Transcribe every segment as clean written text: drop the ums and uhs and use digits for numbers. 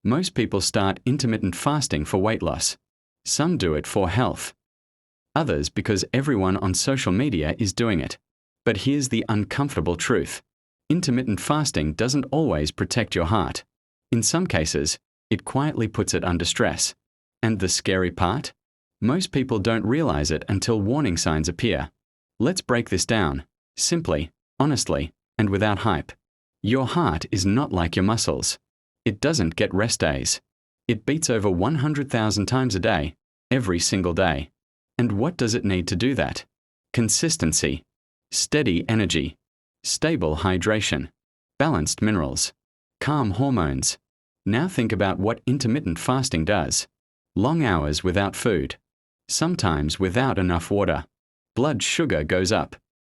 Most people start intermittent fasting for weight loss. Some do it for health. Others because everyone on social media is doing it. But here's the uncomfortable truth. Intermittent fasting doesn't always protect your heart. In some cases, it quietly puts it under stress. And the scary part? Most people don't realize it until warning signs appear. Let's break this down, simply, honestly, and without hype. Your heart is not like your muscles. It doesn't get rest days. It beats over 100,000 times a day, every single day. And what does it need to do that? Consistency, steady energy, stable hydration, balanced minerals, calm hormones. Now think about what intermittent fasting does. Long hours without food, sometimes without enough water. Blood sugar goes up,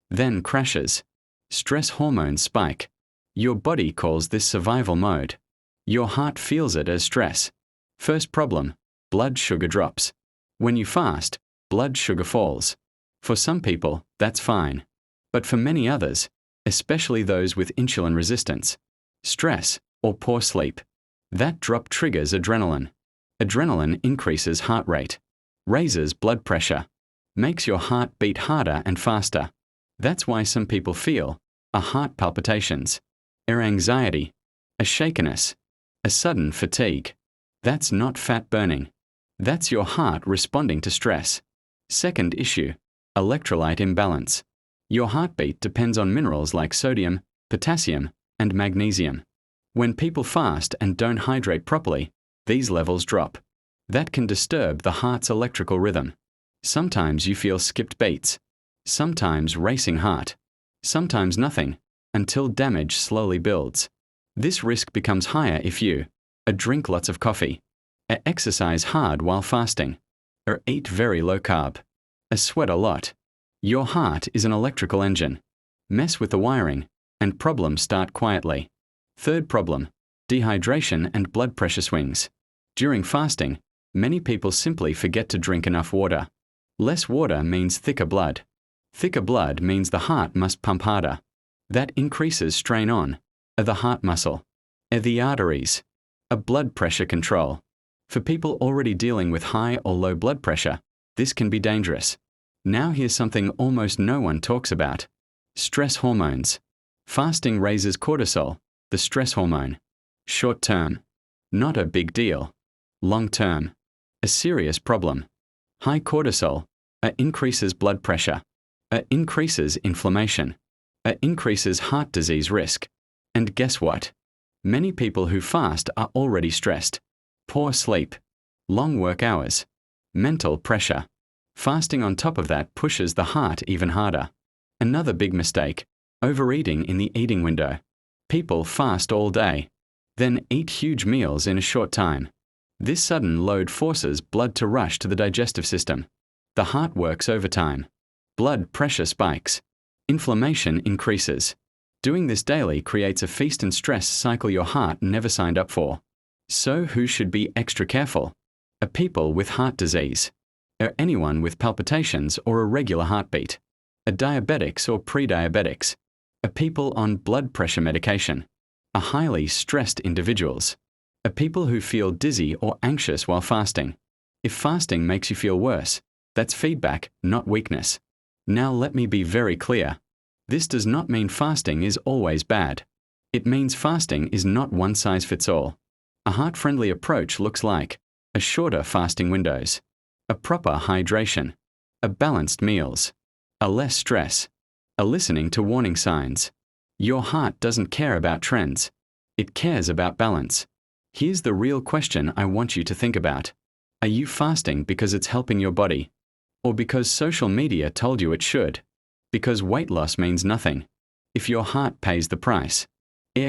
then crashes. Stress hormones spike. Your body calls this survival mode. Your heart feels it as stress. First problem, blood sugar drops. When you fast, blood sugar falls. For some people, that's fine. But for many others, especially those with insulin resistance, stress, or poor sleep, that drop triggers adrenaline. Adrenaline increases heart rate, raises blood pressure, makes your heart beat harder and faster. That's why some people feel a heart palpitations, or anxiety, a shakiness, a sudden fatigue. That's not fat burning. That's your heart responding to stress. Second issue, electrolyte imbalance. Your heartbeat depends on minerals like sodium, potassium, and magnesium. When people fast and don't hydrate properly, these levels drop. That can disturb the heart's electrical rhythm. Sometimes you feel skipped beats, sometimes racing heart, sometimes nothing, until damage slowly builds. This risk becomes higher if you drink lots of coffee, exercise hard while fasting, or eat very low carb, sweat a lot. Your heart is an electrical engine. Mess with the wiring, and problems start quietly. Third problem, dehydration and blood pressure swings. During fasting, many people simply forget to drink enough water. Less water means thicker blood. Thicker blood means the heart must pump harder. That increases strain on the heart muscle, the arteries, a blood pressure control. For people already dealing with high or low blood pressure, this can be dangerous. Now here's something almost no one talks about. Stress hormones. Fasting raises cortisol, the stress hormone. Short term, not a big deal. Long term, a serious problem. High cortisol increases blood pressure, increases inflammation, increases heart disease risk. And guess what? Many people who fast are already stressed. Poor sleep, long work hours, mental pressure. Fasting on top of that pushes the heart even harder. Another big mistake, overeating in the eating window. People fast all day, then eat huge meals in a short time. This sudden load forces blood to rush to the digestive system. The heart works overtime. Blood pressure spikes. Inflammation increases. Doing this daily creates a feast and stress cycle your heart never signed up for. So who should be extra careful? People with heart disease, or anyone with palpitations or irregular heartbeat, diabetics or pre-diabetics, people on blood pressure medication, highly stressed individuals, people who feel dizzy or anxious while fasting. If fasting makes you feel worse, that's feedback, not weakness. Now let me be very clear. This does not mean fasting is always bad. It means fasting is not one size fits all. A heart-friendly approach looks like a shorter fasting windows, a proper hydration, a balanced meals, a less stress, a listening to warning signs. Your heart doesn't care about trends. It cares about balance. Here's the real question I want you to think about. Are you fasting because it's helping your body? Or because social media told you it should? Because weight loss means nothing. If your heart pays the price.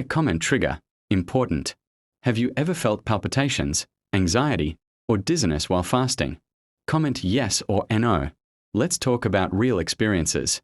Comment trigger, important. Have you ever felt palpitations, anxiety, or dizziness while fasting? Comment yes or no. Let's talk about real experiences.